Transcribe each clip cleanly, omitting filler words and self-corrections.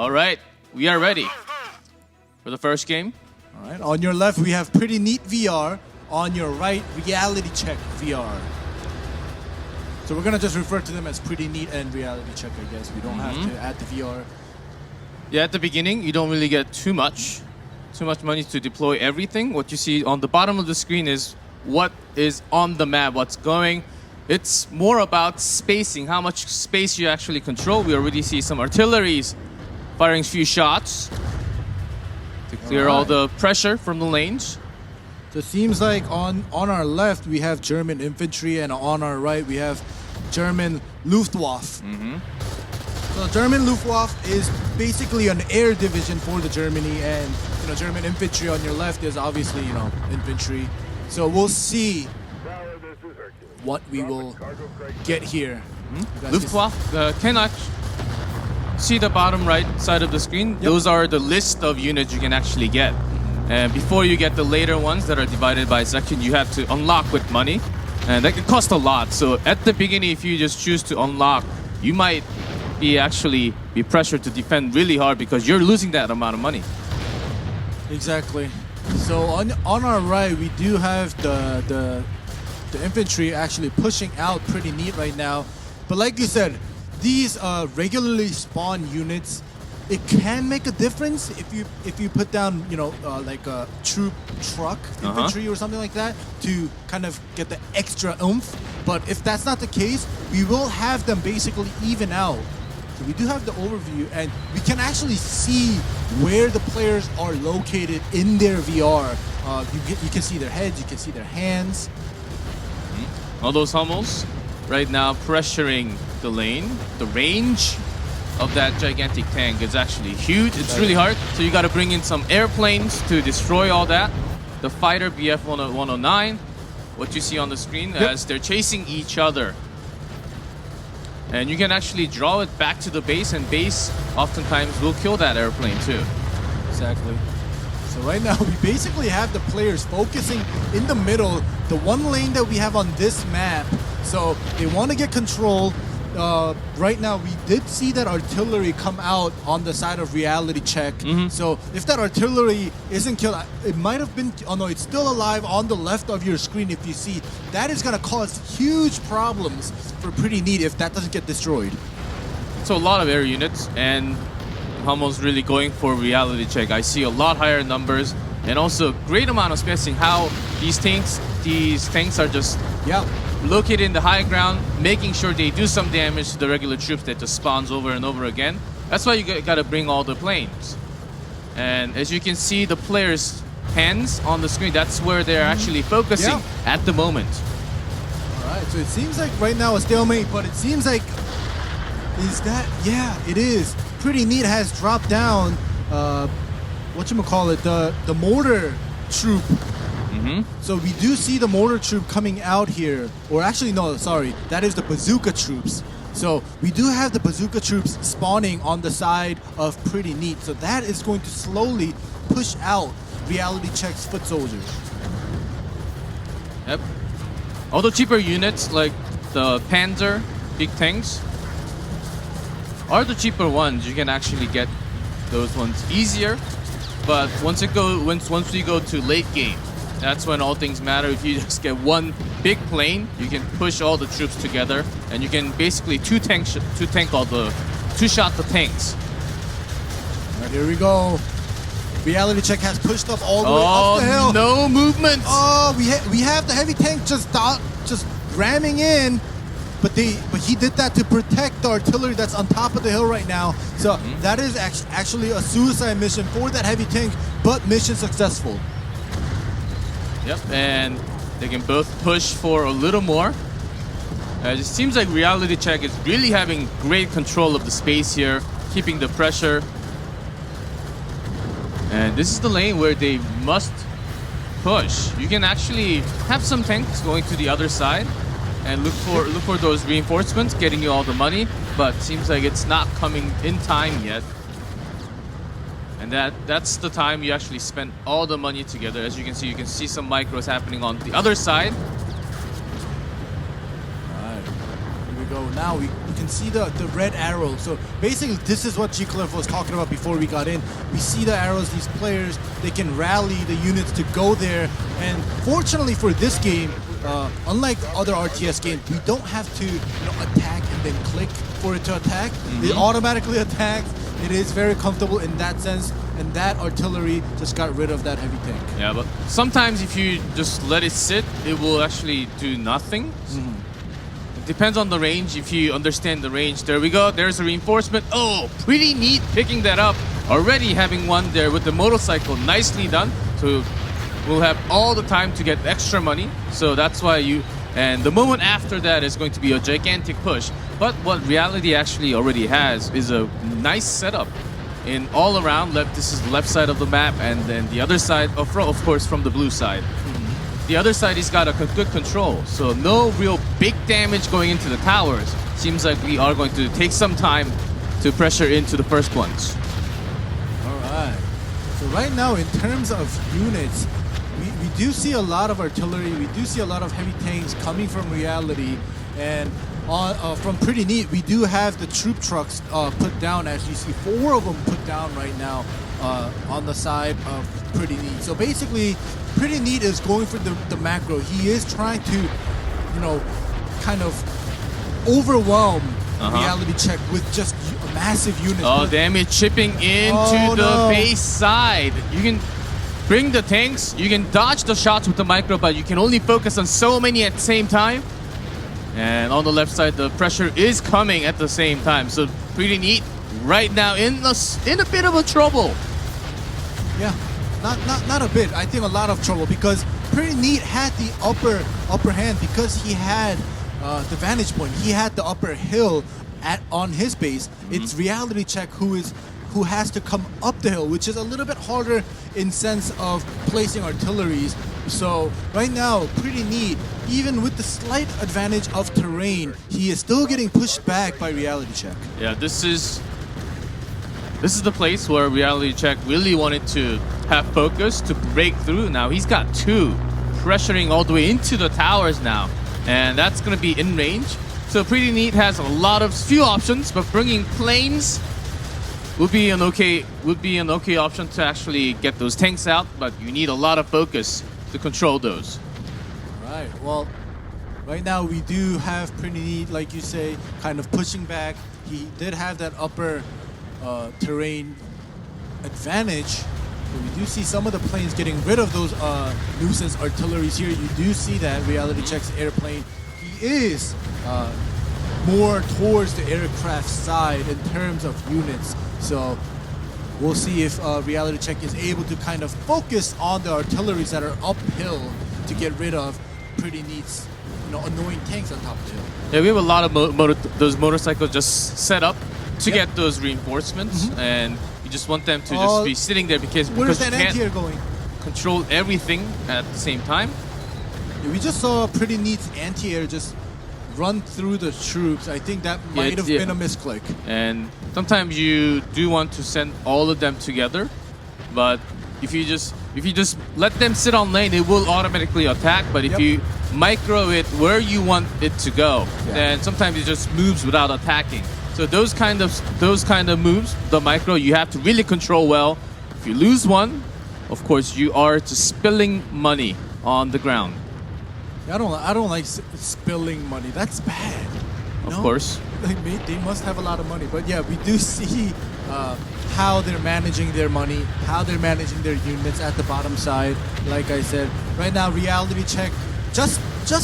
All right, we are ready for the first game. All right, on your left, we have Pretty Neat VR. On your right, Reality Check VR. So we're going to just refer to them as Pretty Neat and Reality Check, I guess. We don't have to add the VR. Yeah, at the beginning, you don't really get too much money to deploy everything. What you see on the bottom of the screen is what is on the map, what's going. It's more about spacing, how much space you actually control. We already see some artilleries firing a few shots to clear all the pressure from the lanes. So it seems like on our left, we have German infantry, and on our right, we have German Luftwaffe. So German Luftwaffe is basically an air division for the Germany, and German infantry on your left is obviously infantry. So we'll see what we will get here. Luftwaffe cannot see the bottom right side of the screen. Yep. Those are the list of units you can actually get. And before you get the later ones that are divided by section, you have to unlock with money. And that can cost a lot. So at the beginning, if you just choose to unlock, you might be pressured to defend really hard because you're losing that amount of money. Exactly. So on our right, we do have the infantry actually pushing out Pretty Neat right now. But like you said, these regularly spawned units, it can make a difference if you put down like a troop truck infantry or something like that to kind of get the extra oomph. But if that's not the case, we will have them basically even out. So we do have the overview, and we can actually see where the players are located in their VR. You can see their heads, you can see their hands. All those Hummels right now pressuring the lane. The range of that gigantic tank is actually huge. It's really hard, so you got to bring in some airplanes to destroy all that. The fighter BF-109, what you see on the screen as they're chasing each other. And you can actually draw it back to the base, and base oftentimes will kill that airplane too. Exactly. So right now we basically have the players focusing in the middle, the one lane that we have on this map. So they want to get control. Right now we did see that artillery come out on the side of Reality Check. So if that artillery isn't killed, it might have been, oh no, it's still alive on the left of your screen. If you see, that is going to cause huge problems for Pretty Neat if that doesn't get destroyed. So a lot of air units, and Hummel's really going for Reality Check. I see a lot higher numbers, and also great amount of spacing. How these tanks are just located in the high ground, making sure they do some damage to the regular troops that just spawns over and over again. That's why you got to bring all the planes. And as you can see, the players' hands on the screen, that's where they're actually focusing at the moment. All right, so it seems like right now a stalemate, but it seems like, is that, it is. Pretty Neat has dropped down, whatchamacallit, the mortar troop. So we do see the mortar troop coming out here. Or actually, no, sorry. That is the bazooka troops. So we do have the bazooka troops spawning on the side of Pretty Neat. So that is going to slowly push out Reality Check's foot soldiers. Yep. All the cheaper units like the Panzer, big tanks, are the cheaper ones. You can actually get those ones easier. But once we go to late game, that's when all things matter. If you just get one big plane, you can push all the troops together, and you can basically two-shot the tanks. All right, here we go. Reality Check has pushed up all the way up the hill. No movement. Oh, we have the heavy tank just ramming in, but he did that to protect the artillery that's on top of the hill right now. So that is actually a suicide mission for that heavy tank, but mission successful. Yep, and they can both push for a little more. It seems like Reality Check is really having great control of the space here, keeping the pressure. And this is the lane where they must push. You can actually have some tanks going to the other side and look for those reinforcements, getting you all the money, but seems like it's not coming in time yet. And that's the time you actually spend all the money together. As you can see some micros happening on the other side. All right, here we go. Now we can see the red arrow. So basically, this is what G Cliff was talking about before we got in. We see the arrows, these players, they can rally the units to go there. And fortunately for this game, unlike other RTS games, we don't have to attack and then click for it to attack. It automatically attacks. It is very comfortable in that sense, and that artillery just got rid of that heavy tank. Yeah, but sometimes if you just let it sit, it will actually do nothing. It depends on the range. If you understand the range, there we go. There's a reinforcement. Oh, pretty neat picking that up. Already having one there with the motorcycle. Nicely done. So we'll have all the time to get extra money. So that's why you... And the moment after that is going to be a gigantic push. But what reality actually already has is a nice setup in all around. This is the left side of the map, and then the other side, of course, from the blue side. The other side, he's got a good control. So no real big damage going into the towers. Seems like we are going to take some time to pressure into the first ones. All right. So right now, in terms of units, we do see a lot of artillery. We do see a lot of heavy tanks coming from reality. And from Pretty Neat, we do have the troop trucks put down. As you see, 4 of them put down right now on the side of Pretty Neat. So basically, Pretty Neat is going for the macro. He is trying to, kind of overwhelm reality check with just massive units. Oh, damage chipping into the base side. You can bring the tanks, you can dodge the shots with the micro, but you can only focus on so many at the same time. And on the left side, the pressure is coming at the same time. So Pretty Neat right now in a bit of a trouble. Yeah, not a bit. I think a lot of trouble, because Pretty Neat had the upper hand because he had the vantage point. He had the upper hill on his base. It's reality check who has to come up the hill, which is a little bit harder in sense of placing artilleries. So right now, Pretty Neat, even with the slight advantage of terrain, he is still getting pushed back by reality check. Yeah, this is the place where reality check really wanted to have focus to break through. Now he's got 2 pressuring all the way into the towers now, and that's going to be in range. So Pretty Neat has a few options, but bringing planes would be an okay option to actually get those tanks out, but you need a lot of focus to control those. All right. Well, right now we do have Pretty Neat, like you say, kind of pushing back. He did have that upper terrain advantage. But we do see some of the planes getting rid of those nuisance artilleries here. You do see that reality checks airplane. He is more towards the aircraft side in terms of units. So we'll see if reality check is able to kind of focus on the artilleries that are uphill to get rid of Pretty Neat's annoying tanks on top of the hill. Yeah, we have a lot of those motorcycles just set up to get those reinforcements, and you just want them to just be sitting there because where's that you can't anti-air going? Control everything at the same time. Yeah, we just saw Pretty Neat's anti-air just run through the troops. I think that might have been a misclick. And sometimes you do want to send all of them together, but if you just let them sit on lane, it will automatically attack. But if you micro it where you want it to go, then sometimes it just moves without attacking. So those kind of moves, the micro, you have to really control well. If you lose one, of course, you are just spilling money on the ground. I don't like spilling money. That's bad. Of course. Like, they must have a lot of money. But yeah, we do see how they're managing their money, how they're managing their units at the bottom side. Like I said, right now, reality check, just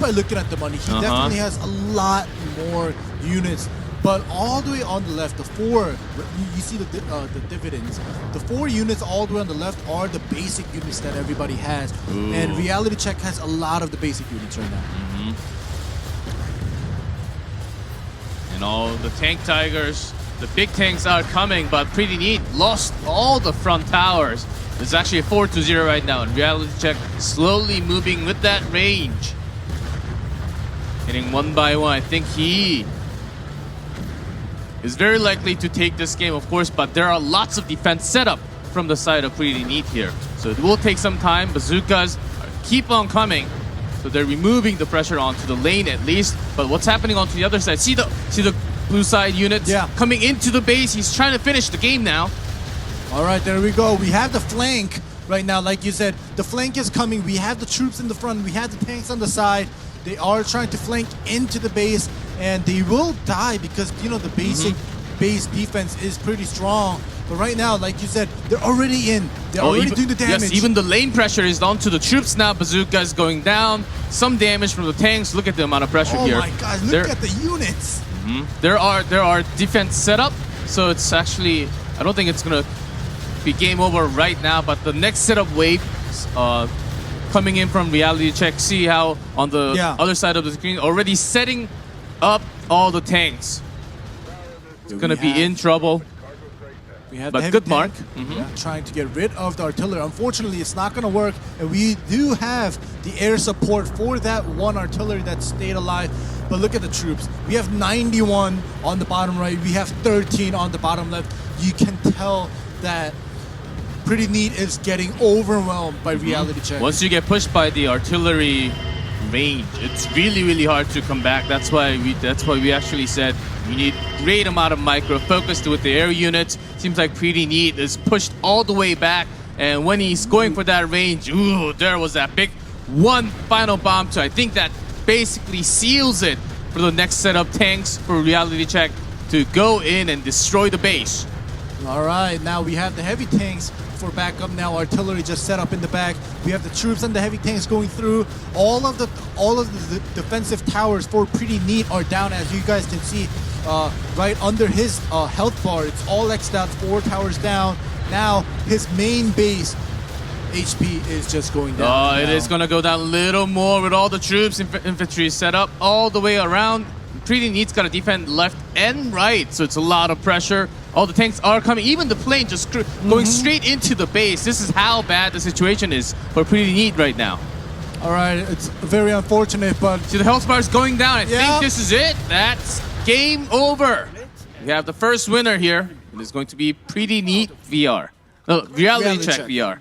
by looking at the money, he definitely has a lot more units. But all the way on the left, the 4, you see the dividends. The 4 units all the way on the left are the basic units that everybody has. Ooh. And reality check has a lot of the basic units right now. And all the tank tigers, the big tanks are coming, but Pretty Neat lost all the front towers. It's actually a 4-0 right now, and reality check slowly moving with that range. Hitting one by one. I think he is very likely to take this game, of course, but there are lots of defense set up from the side of Pretty Neat here. So it will take some time. Bazookas keep on coming. So they're removing the pressure onto the lane at least. But what's happening onto the other side? See the blue side units coming into the base. He's trying to finish the game now. All right, there we go. We have the flank right now, like you said. The flank is coming. We have the troops in the front. We have the tanks on the side. They are trying to flank into the base, and they will die because, you know, the basic base defense is pretty strong. But right now, like you said, they're already in. They're already doing the damage. Yes, even the lane pressure is down to the troops now. Bazooka is going down. Some damage from the tanks. Look at the amount of pressure here. Oh my God, look at the units. There are defense set up, so it's actually, I don't think it's going to be game over right now, but the next setup wave coming in from reality check. See how on the other side of the screen already setting up all the tanks. It's going to be in trouble. We have but good mark. Trying to get rid of the artillery. Unfortunately, it's not going to work. And we do have the air support for that one artillery that stayed alive. But look at the troops. We have 91 on the bottom right. We have 13 on the bottom left. You can tell that Pretty Neat is getting overwhelmed by reality check. Once you get pushed by the artillery range, it's really hard to come back. That's why we actually said we need great amount of micro focus with the air units. Seems like Pretty Neat is pushed all the way back, and when he's going for that range, ooh, there was that big one final bomb. So I think that basically seals it for the next set of tanks for reality check to go in and destroy the base. All right, now we have the heavy tanks for backup. Now artillery just set up in the back. We have the troops and the heavy tanks going through. All of the defensive towers for Pretty Neat are down, as you guys can see. Right under his health bar, it's all X'd out, 4 towers down. Now his main base HP is just going down. It is going to go down a little more with all the troops. Infantry set up all the way around. Pretty Neat's got to defend left and right, so it's a lot of pressure. All the tanks are coming. Even the plane just going straight into the base. This is how bad the situation is for Pretty Neat right now. All right, it's very unfortunate, but... See, the health bar is going down. I think this is it. That's game over. We have the first winner here. It is going to be Pretty Neat VR. No, reality check VR.